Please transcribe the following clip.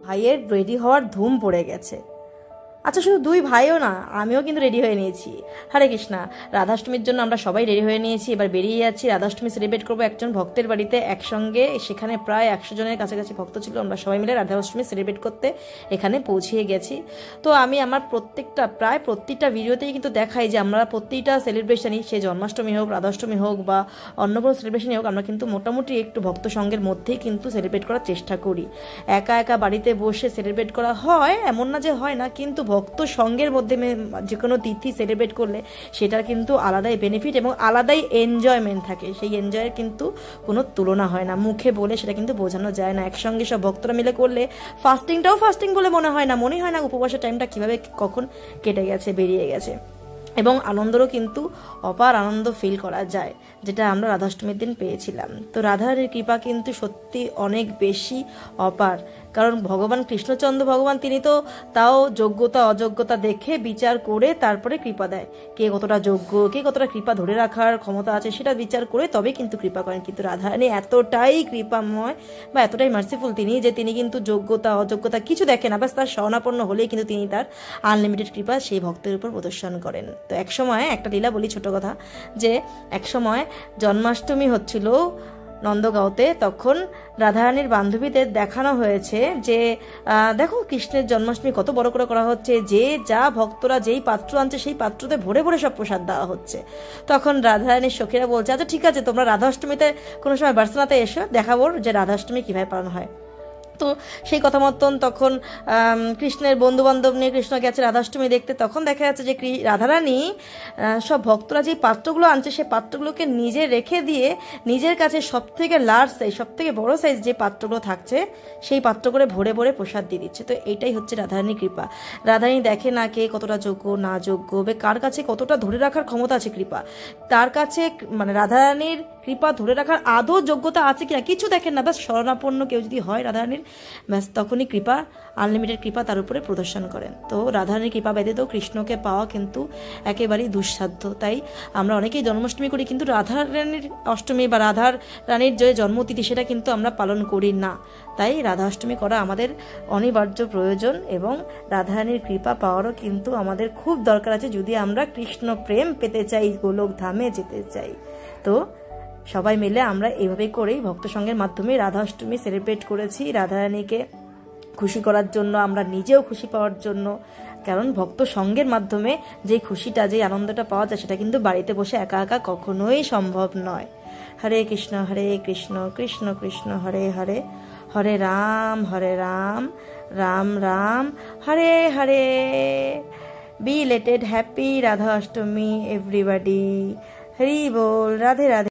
ভাইয়ের রেডি হওয়ার ধুম পড়ে গেছে। আচ্ছা, শুধু দুই ভাইও না, আমিও কিন্তু রেডি হয়ে নিয়েছি। হরে কৃষ্ণা। রাধাষ্টমীর জন্য আমরা সবাই রেডি হয়ে নিয়েছি, এবার বেরিয়ে যাচ্ছি। রাধাষ্টমী সেলিব্রেট করবো একজন ভক্তের বাড়িতে একসঙ্গে। সেখানে প্রায় 100 জনের কাছাকাছি ভক্ত ছিল। আমরা সবাই মিলে রাধাষ্টমী সেলিব্রেট করতে এখানে পৌঁছিয়ে গেছি। তো আমি আমার প্রায় প্রত্যেকটা ভিডিওতেই কিন্তু দেখাই যে আমরা প্রত্যেকটা সেলিব্রেশনই, সে জন্মাষ্টমী হোক, রাধাষ্টমী হোক বা অন্য কোনো সেলিব্রেশনই হোক, আমরা কিন্তু মোটামুটি একটু ভক্ত সঙ্গের মধ্যেই কিন্তু সেলিব্রেট করার চেষ্টা করি। একা একা বাড়িতে বসে সেলিব্রেট করা হয় এমন না যে হয় না, কিন্তু ভক্ত সঙ্গের মধ্যে যে কোনো তিথি সেলিব্রেট করলে সেটার কিন্তু আলাদাই বেনিফিট এবং আলাদাই এনজয়মেন্ট থাকে। সেই এনজয়ের কিন্তু কোনো তুলনা হয় না, মুখে বলে সেটা কিন্তু বোঝানো যায় না। একসঙ্গে সব ভক্তরা মিলে করলে ফাস্টিংটাও ফাস্টিং বলে মনে হয় না উপবাসের টাইমটা কীভাবে কখন কেটে গেছে, বেরিয়ে গেছে। এবং আনন্দেরও কিন্তু অপার আনন্দ ফিল করা যায়, যেটা আমরা রাধাষ্টমীর দিন পেয়েছিলাম। তো রাধারানীর কৃপা কিন্তু সত্যি অনেক বেশি অপার, কারণ ভগবান কৃষ্ণচন্দ্র ভগবান তিনি তো তাও যোগ্যতা অযোগ্যতা দেখে বিচার করে তারপরে কৃপা দেয়। কে কতটা যোগ্য, কে কতটা কৃপা ধরে রাখার ক্ষমতা আছে সেটা বিচার করে তবে কিন্তু কৃপা করেন। কিন্তু রাধারানী এতটাই কৃপাময় বা এতটাই মার্সিফুল তিনি, যে তিনি কিন্তু যোগ্যতা অযোগ্যতা কিছু দেখেন না, বাস তার শরণাপন্ন হলেই কিন্তু তিনি তার আনলিমিটেড কৃপা সেই ভক্তের উপর প্রদর্শন করেন। তো একসময় একটা লীলা বলি, ছোট কথা, যে একসময় জন্মাষ্টমী হচ্ছিল নন্দগাঁওতে। তখন রাধারানীর বান্ধবীদের দেখানো হয়েছে যে দেখো কৃষ্ণের জন্মাষ্টমী কত বড় করে করা হচ্ছে, যে যা ভক্তরা যেই পাত্র আনছে সেই পাত্রতে ভরে ভরে সব প্রসাদ দেওয়া হচ্ছে। তখন রাধারানীর সখীরা বলছে, আচ্ছা ঠিক আছে, তোমরা রাধাষ্টমীতে কোনো সময় বার্সেলোনাতে এসো, দেখাবো যে রাধাষ্টমী কীভাবে পালন হয়। তো সেই কথা মতন তখন কৃষ্ণের বন্ধু বান্ধব নিয়ে কৃষ্ণ গেছে রাধাষ্টমী দেখতে। তখন দেখা যাচ্ছে যে রাধারানী সব ভক্তরা যে পাত্রগুলো আনছে সেই পাত্রগুলোকে নিজে রেখে দিয়ে নিজের কাছে সবথেকে লার্জ সাইজ, সবথেকে বড় সাইজ যে পাত্রগুলো থাকছে সেই পাত্র করে ভরে ভরে প্রসাদ দিয়ে দিচ্ছে। তো এইটাই হচ্ছে রাধারানীর কৃপা। রাধারানী দেখে না কে কতটা যোগ্য না যোগ্য, বা কার কাছে কতটা ধরে রাখার ক্ষমতা আছে কৃপা, তার কাছে মানে রাধারানীর কৃপা ধরে রাখার আদৌ যোগ্যতা আছে কিনা কিছু দেখেন না, ব্যাস শরণাপন্ন কেউ যদি হয় রাধারানীর, ব্যাস তখনই কৃপা, আনলিমিটেড কৃপা তার উপরে প্রদর্শন করেন। তো রাধারানীর কৃপা ব্যতীত কৃষ্ণকে পাওয়া কিন্তু একেবারেই দুঃসাধ্য। তাই আমরা অনেকেই জন্মাষ্টমী করি, কিন্তু রাধারানীর অষ্টমী বা রাধার রানীর যে জন্মতিথি সেটা কিন্তু আমরা পালন করি না। তাই রাধাষ্টমী করা আমাদের অনিবার্য প্রয়োজন, এবং রাধারানীর কৃপা পাওয়ারও কিন্তু আমাদের খুব দরকার আছে যদি আমরা কৃষ্ণ প্রেম পেতে চাই, গোলক ধামে যেতে চাই। তো সবাই মিলে আমরা এইভাবে করেই ভক্ত সঙ্গের মাধ্যমে রাধাষ্টমী সেলিব্রেট করেছি, রাধারানীকে খুশি করার জন্য, আমরা নিজেও খুশি পাওয়ার জন্য। কারণ ভক্ত সঙ্গের মাধ্যমে যে খুশিটা, যে আনন্দটা পাওয়া যায় সেটা কিন্তু বাড়িতে বসে একা একা কখনোই সম্ভব নয়। হরে কৃষ্ণ কৃষ্ণ কৃষ্ণ হরে হরে, হরে Ram Ram Ram Hare Hare. Belated happy Radha Ashtami everybody. Hari বল, রাধে রাধে।